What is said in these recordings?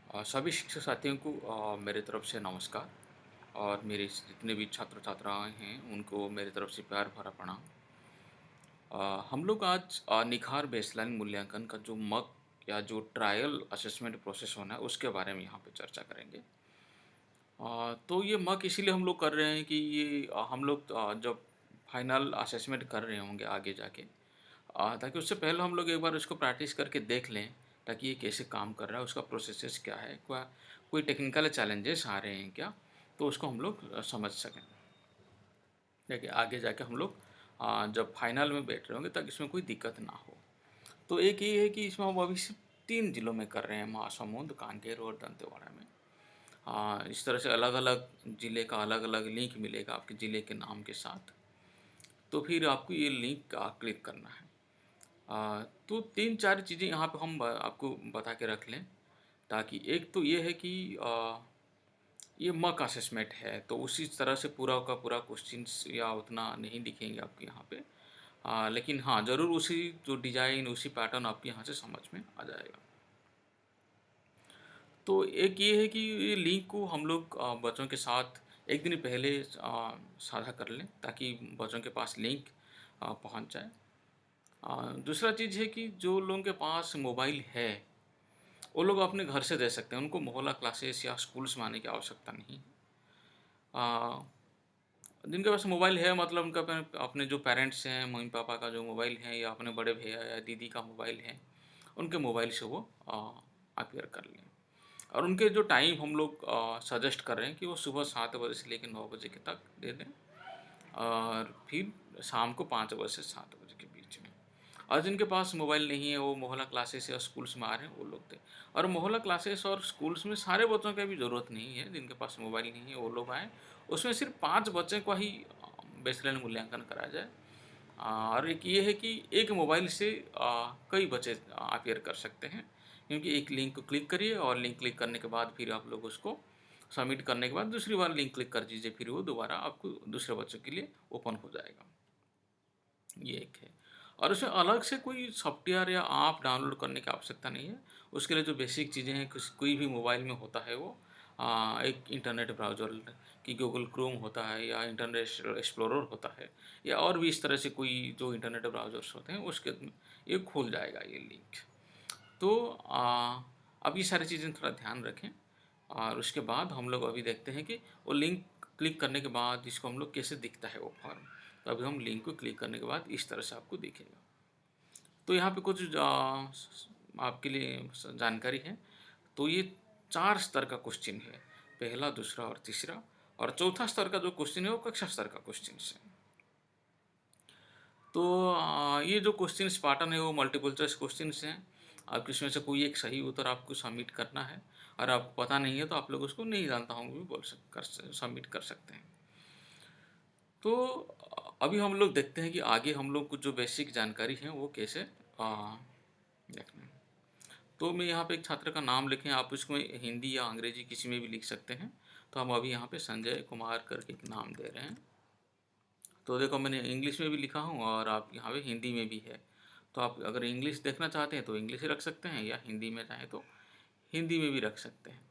सभी शिक्षक साथियों को मेरे तरफ से नमस्कार और मेरे जितने भी छात्र छात्राएं हैं उनको मेरी तरफ से प्यार भरा प्रणाम। हम लोग आज निखार बेसलाइन मूल्यांकन का जो मक या जो ट्रायल असेसमेंट प्रोसेस होना है उसके बारे में यहाँ पे चर्चा करेंगे। तो ये मक इसीलिए हम लोग कर रहे हैं कि ये हम लोग जब फाइनल असेसमेंट कर रहे होंगे आगे जाके, ताकि उससे पहले हम लोग एक बार उसको प्रैक्टिस करके देख लें, ताकि ये कैसे काम कर रहा है, उसका प्रोसेसेस क्या है, क्या कोई टेक्निकल चैलेंजेस आ रहे हैं क्या, तो उसको हम लोग समझ सकें। देखिए आगे जाके हम लोग जब फाइनल में बैठ रहे होंगे तब इसमें कोई दिक्कत ना हो। तो एक ये है कि इसमें हम अभी सिर्फ 3 जिलों में कर रहे हैं, महासमुंद, कांकेर और दंतेवाड़ा में। इस तरह से अलग-अलग ज़िले का अलग-अलग लिंक मिलेगा आपके ज़िले के नाम के साथ। तो फिर आपको ये लिंक क्लिक करना है। तो 3-4 चीज़ें यहाँ पे हम आपको बता के रख लें, ताकि एक तो ये है कि ये मॉक असेसमेंट है, तो उसी तरह से पूरा का पूरा क्वेश्चंस या उतना नहीं दिखेंगे आपके यहाँ पे। लेकिन हाँ, ज़रूर उसी जो डिज़ाइन, उसी पैटर्न आपके यहाँ से समझ में आ जाएगा। तो एक ये है कि ये लिंक को हम लोग बच्चों के साथ 1 दिन पहले साझा कर लें, ताकि बच्चों के पास लिंक पहुँच जाए। दूसरा चीज़ है कि जो लोगों के पास मोबाइल है, वो लोग अपने घर से दे सकते हैं, उनको मोहल्ला क्लासेस या स्कूल्स में आने की आवश्यकता नहीं है। अ, जिनके पास मोबाइल है मतलब उनका अपने जो पेरेंट्स हैं, मम्मी-पापा का जो मोबाइल है या अपने बड़े भैया या दीदी का मोबाइल है, उनके मोबाइल से वो अपीयर कर लें। और उनके जो टाइम हम लोग सजेस्ट कर रहे हैं कि वो सुबह 7 बजे से लेके 9 बजे के तक दे दें और फिर शाम को 5 बजे से 7 बजे के बीच में। और जिनके पास मोबाइल नहीं है, वो मोहल्ला क्लासेस या स्कूल्स में आ रहे हैं, वो लोग दें। और मोहल्ला क्लासेस और स्कूल्स में सारे बच्चों की भी ज़रूरत नहीं है, जिनके पास मोबाइल नहीं है, वो लोग आएँ। उसमें सिर्फ 5 बच्चे का ही बेसलाइन मूल्यांकन कराया जाए। और एक ये है कि एक मोबाइल से कई बच्चे अपीयर कर सकते हैं, क्योंकि एक लिंक को क्लिक करिए और लिंक क्लिक करने के बाद फिर आप लोग उसको सबमिट करने के बाद दूसरी बार लिंक क्लिक कर दीजिए, फिर वो दोबारा आपको दूसरे बच्चों के लिए ओपन हो जाएगा। ये एक है। और उसमें अलग से कोई सॉफ्टवेयर या ऐप डाउनलोड करने की आवश्यकता नहीं है। उसके लिए जो बेसिक चीज़ें हैं, कोई भी मोबाइल में होता है वो एक इंटरनेट ब्राउज़र कि गूगल क्रोम होता है या इंटरनेट एक्सप्लोरर होता है या और भी इस तरह से कोई जो इंटरनेट ब्राउज़र्स होते हैं उसके ये खुल जाएगा ये लिंक। तो अब ये सारी चीज़ें थोड़ा ध्यान रखें और उसके बाद हम लोग अभी देखते हैं कि वो लिंक क्लिक करने के बाद इसको हम लोग कैसे दिखता है वो फॉर्म। तो अभी हम लिंक को क्लिक करने के बाद इस तरह से आपको दिखेगा। तो यहाँ पे कुछ आपके लिए जानकारी है। तो ये 4 स्तर का क्वेश्चन है। पहला, दूसरा और तीसरा, और चौथा स्तर का जो क्वेश्चन है वो कक्षा स्तर का क्वेश्चन्स है। तो ये जो क्वेश्चन पैटर्न है वो मल्टीपल चॉइस क्वेश्चंस हैं। आपको इसमें से कोई एक सही उत्तर आपको सबमिट करना है। और आपको पता नहीं है तो आप लोग उसको नहीं जानता हूँ भी बोल सबमिट कर सकते हैं। तो अभी हम लोग देखते हैं कि आगे हम लोग को जो बेसिक जानकारी है वो कैसे देखना है। तो मैं यहाँ पे एक छात्र का नाम लिखें, आप उसको हिंदी या अंग्रेजी किसी में भी लिख सकते हैं। तो हम अभी यहाँ पे संजय कुमार करके एक नाम दे रहे हैं। तो देखो मैंने इंग्लिश में भी लिखा हूँ और आप यहाँ पे हिंदी में भी है। तो आप अगर इंग्लिश देखना चाहते हैं तो इंग्लिश रख सकते हैं या हिंदी में चाहें तो हिंदी में भी रख सकते हैं।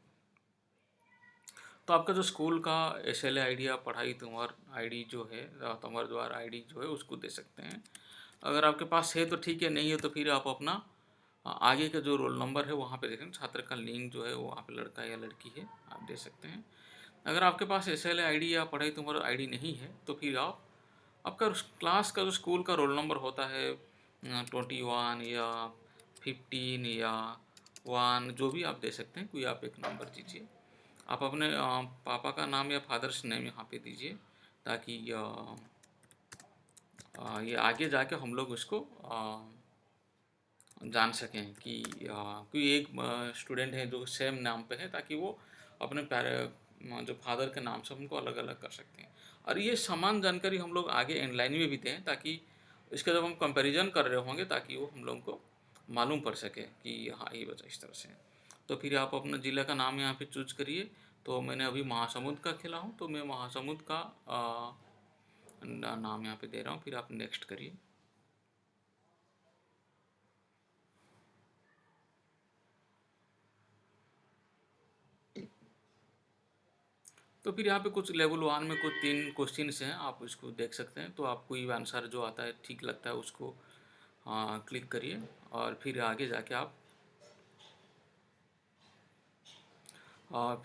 तो आपका जो स्कूल का SLA आईडी या पढ़ाई तुमार आईडी जो है, तुमार द्वार आईडी जो है उसको दे सकते हैं। अगर आपके पास है तो ठीक है, नहीं है तो फिर आप अपना आगे का जो रोल नंबर है वहाँ पे देखें, छात्र का लिंक जो है वो वहाँ पे लड़का या लड़की है आप दे सकते हैं। अगर आपके पास SLA आईडी या पढ़ाई तुमार आईडी नहीं है तो फिर आप आपका उस क्लास का जो स्कूल का रोल नंबर होता है 21 या 15 या 1, जो भी आप दे सकते हैं, कोई आप एक नंबर दीजिए। आप अपने पापा का नाम या फादर्स नेम यहाँ पे दीजिए, ताकि ये आगे जाके हम लोग उसको जान सकें कि कोई एक स्टूडेंट है जो सेम नाम पे है, ताकि वो अपने जो फादर के नाम से उनको अलग-अलग कर सकते हैं। और ये समान जानकारी हम लोग आगे एंड लाइन में भी दें, ताकि इसका जब हम कंपैरिजन कर रहे होंगे ताकि वो हम लोगों को मालूम पड़ सके कि हाँ, ये बच्चा इस तरह से है। तो फिर आप अपना ज़िले का नाम यहाँ पे चूज़ करिए। तो मैंने अभी महासमुंद का खेला हूँ, तो मैं महासमुंद का नाम यहाँ पे दे रहा हूँ, फिर आप नेक्स्ट करिए। तो फिर यहाँ पे कुछ लेवल 1 में कुछ 3 क्वेश्चन्स हैं, आप उसको देख सकते हैं। तो आपको ये आंसर जो आता है ठीक लगता है उसको क्लिक करिए और फिर आगे जाके आप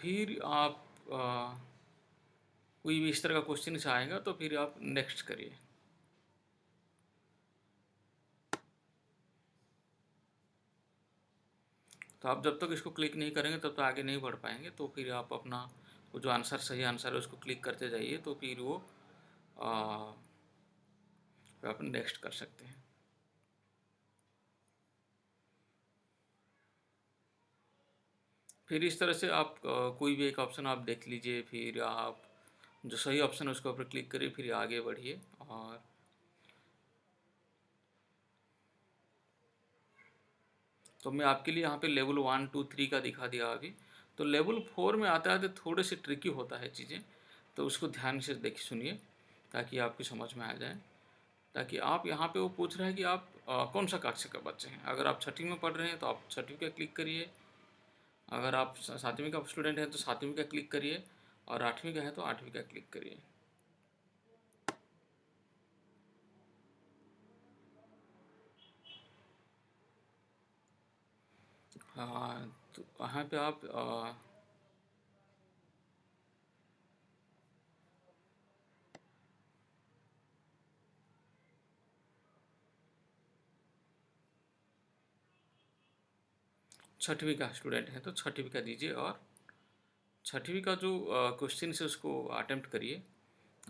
फिर आप कोई भी इस तरह का क्वेश्चन से आएगा तो फिर आप नेक्स्ट करिए। तो आप जब तक इसको क्लिक नहीं करेंगे तब तक आगे नहीं बढ़ पाएंगे। तो फिर आप अपना वो जो आंसर सही आंसर है उसको क्लिक करते जाइए, तो फिर वो आप नेक्स्ट कर सकते हैं। फिर इस तरह से आप कोई भी एक ऑप्शन आप देख लीजिए, फिर आप जो सही ऑप्शन है उसके ऊपर क्लिक करिए, फिर आगे बढ़िए। और तो मैं आपके लिए यहाँ पे लेवल 1 2 3 का दिखा दिया अभी। तो लेवल 4 में आते आते थोड़े से ट्रिकी होता है चीज़ें, तो उसको ध्यान से देखिए सुनिए ताकि आपकी समझ में आ जाए। ताकि आप यहाँ पे वो पूछ रहे हैं कि आप कौन सा कक्षा के बच्चे हैं। अगर आप छठी में पढ़ रहे हैं तो आप छठी का क्लिक करिए, अगर आप सातवीं का स्टूडेंट हैं तो सातवीं का क्लिक करिए, और आठवीं का है तो आठवीं का क्लिक करिए। हाँ, तो यहाँ पे आप छठवीं का स्टूडेंट है तो छठवीं का दीजिए, और छठवीं का जो क्वेश्चन है उसको अटेम्प्ट करिए।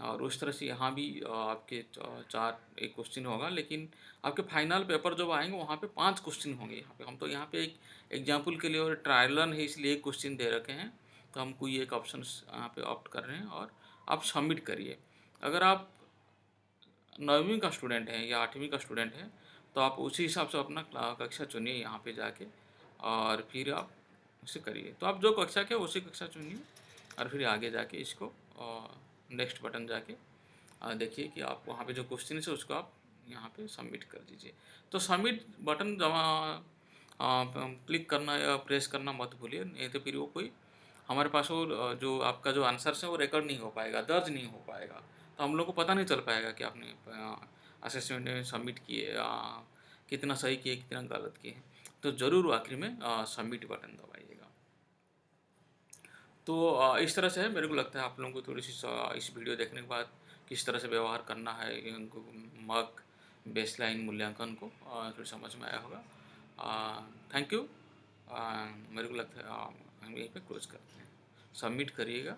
और उस तरह से यहाँ भी आपके चार एक क्वेश्चन होगा, लेकिन आपके फाइनल पेपर जब आएंगे वहाँ पे 5 क्वेश्चन होंगे। यहाँ पे हम तो यहाँ पे एक एग्जाम्पल के लिए और ट्रायल रन है इसलिए एक क्वेश्चन दे रखे हैं, तो हम कोई एक ऑप्शन यहाँ पे ऑप्ट कर रहे हैं और आप सबमिट करिए। अगर आप 9वीं का स्टूडेंट है या 8वीं का स्टूडेंट है तो आप उसी हिसाब से अपना कक्षा चुनिए यहाँ पे जाके, और फिर आप उसे करिए। तो आप जो कक्षा के उसी कक्षा चुनिए और फिर आगे जाके इसको नेक्स्ट बटन जाके देखिए कि आप वहाँ पे जो क्वेश्चन है उसको आप यहाँ पे सबमिट कर दीजिए। तो सबमिट बटन जमा क्लिक करना या प्रेस करना मत भूलिए, नहीं तो फिर वो कोई हमारे पास वो जो आपका जो आंसर है वो रिकॉर्ड नहीं हो पाएगा, दर्ज नहीं हो पाएगा। तो हम लोग को पता नहीं चल पाएगा कि आपने असेसमेंट में सबमिट किए, कितना सही किए कितना गलत किए। तो ज़रूर आखिर में सबमिट बटन दबाइएगा। तो इस तरह से है, मेरे को लगता है आप लोगों को थोड़ी सी इस वीडियो देखने के बाद किस तरह से व्यवहार करना है इनको मग बेसलाइन मूल्यांकन को थोड़ी समझ में आया होगा। Thank you. मेरे को लगता है हम यहीं पे क्लोज करते हैं। सबमिट करिएगा।